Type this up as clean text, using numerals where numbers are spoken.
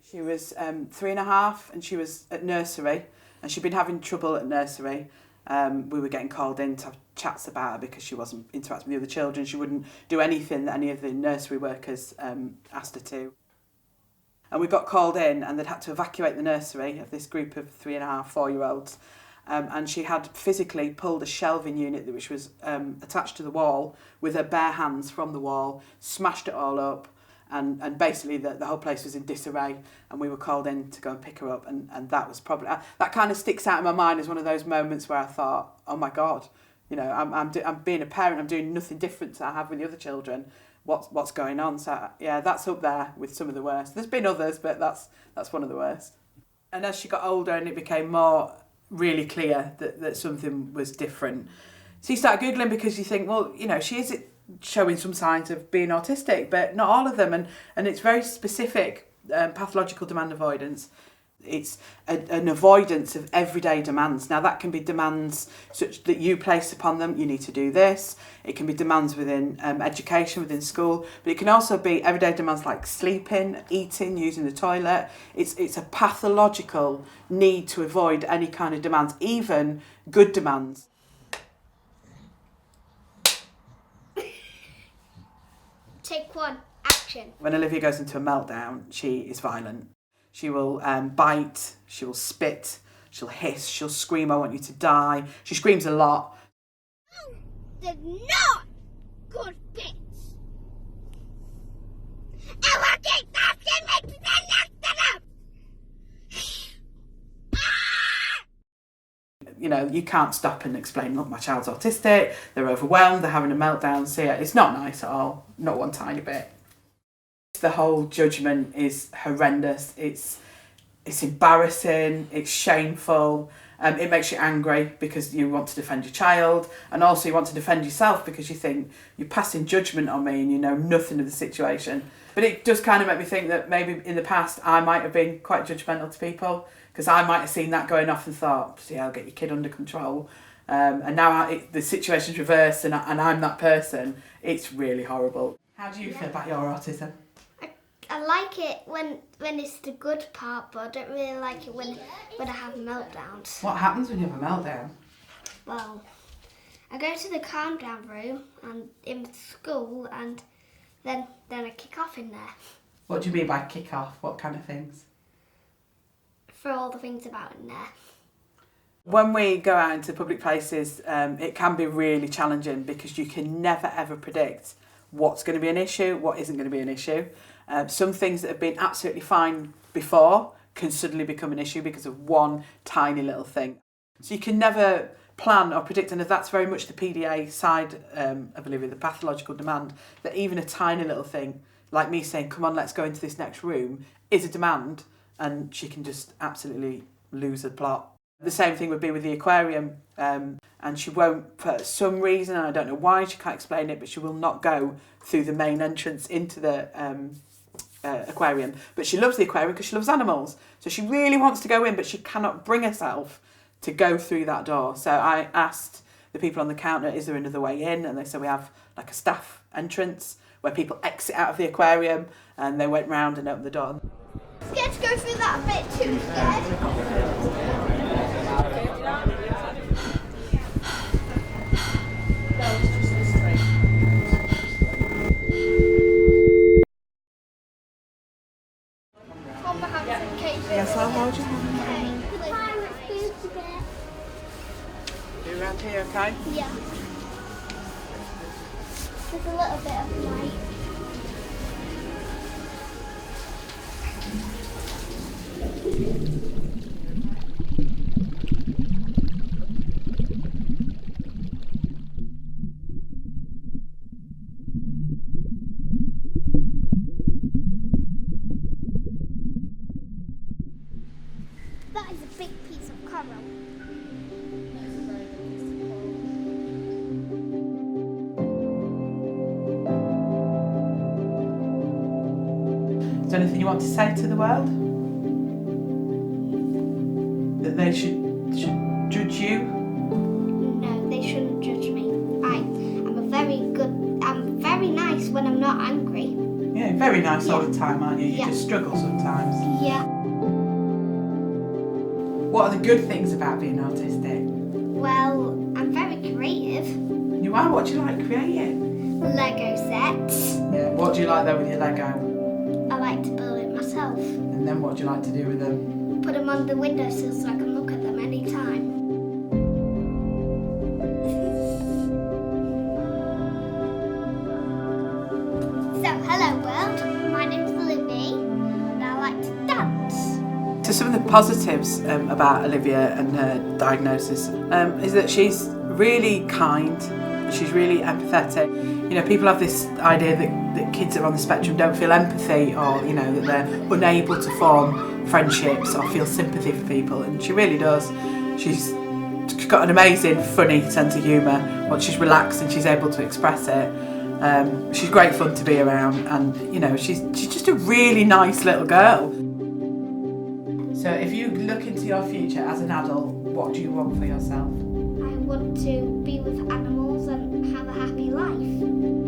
She was 3.5 and she was at nursery and she'd been having trouble at nursery. We were getting called in to have chats about her because she wasn't interacting with the other children. She wouldn't do anything that any of the nursery workers asked her to. And we got called in and they'd had to evacuate the nursery of this group of 3.5, 4-year-olds. And she had physically pulled a shelving unit which was attached to the wall with her bare hands from the wall, smashed it all up, and basically the whole place was in disarray, and we were called in to go and pick her up, and that was probably, that kind of sticks out in my mind as one of those moments where I thought, oh my God, you know, I'm being a parent, I'm doing nothing different to I have with the other children. What's going on? So yeah, that's up there with some of the worst. There's been others, but that's one of the worst. And as she got older and it became more really clear that something was different, so you start Googling because you think, well, you know, she is showing some signs of being autistic, but not all of them, and it's very specific pathological demand avoidance. It's an avoidance of everyday demands. Now that can be demands such that you place upon them, you need to do this. It can be demands within education, within school, but it can also be everyday demands like sleeping, eating, using the toilet. It's a pathological need to avoid any kind of demands, even good demands. Take one, action. When Olivia goes into a meltdown, she is violent. She will bite, she will spit, she'll hiss, she'll scream, I want you to die. She screams a lot. They're not good bits. I want to take that and make You know, you can't stop and explain, look, my child's autistic, they're overwhelmed, they're having a meltdown. So yeah, it's not nice at all, not one tiny bit. The whole judgment is horrendous. It's embarrassing, it's shameful, it makes you angry because you want to defend your child, and also you want to defend yourself because you think you're passing judgment on me and you know nothing of the situation. But it does kind of make me think that maybe in the past I might have been quite judgmental to people, because I might have seen that going off and thought, yeah, I'll get your kid under control. And now the situation's reversed and I'm that person. It's really horrible. How do you feel about your autism? I like it when it's the good part, but I don't really like it when I have meltdowns. What happens when you have a meltdown? Well, I go to the calm down room and in school, and then I kick off in there. What do you mean by kick off? What kind of things? Throw all the things about in there. When we go out into public places, it can be really challenging because you can never ever predict what's going to be an issue, what isn't going to be an issue. Some things that have been absolutely fine before can suddenly become an issue because of one tiny little thing. So you can never plan or predict, and that's very much the PDA side of Olivia, the pathological demand, that even a tiny little thing, like me saying, come on, let's go into this next room, is a demand, and she can just absolutely lose the plot. The same thing would be with the aquarium, and she won't, for some reason, and I don't know why, she can't explain it, but she will not go through the main entrance into the aquarium. But she loves the aquarium because she loves animals. So she really wants to go in, but she cannot bring herself to go through that door. So I asked the people on the counter, is there another way in? And they said we have like a staff entrance where people exit out of the aquarium, and they went round and opened the door. Scared to go through that bit, too scared. Yes, I'll hold your hand. You around here, okay? Yeah. There's a little bit of light. That is a big piece of coral. Is there anything you want to say to the world? That they should judge you? No, they shouldn't judge me. I'm very nice when I'm not angry. Yeah, very nice all Yeah. the time, aren't you? You Yeah. just struggle sometimes. Yeah. What are the good things about being autistic? Well, I'm very creative. You are? What do you like creating? Lego sets. Yeah. What do you like though with your Lego? I like to build it myself. And then what do you like to do with them? Put them on the windowsill so I can look at them anytime. So, hello world. My name's Libby and I like to dance. So some of the positives about Olivia and her diagnosis is that she's really kind, she's really empathetic. You know, people have this idea that kids that are on the spectrum don't feel empathy, or, you know, that they're unable to form friendships or feel sympathy for people, and she really does. She's got an amazing, funny sense of humour. Once she's relaxed and she's able to express it, she's great fun to be around, and, you know, she's just a really nice little girl. So if you look into your future as an adult, what do you want for yourself? I want to be with animals and have a happy life.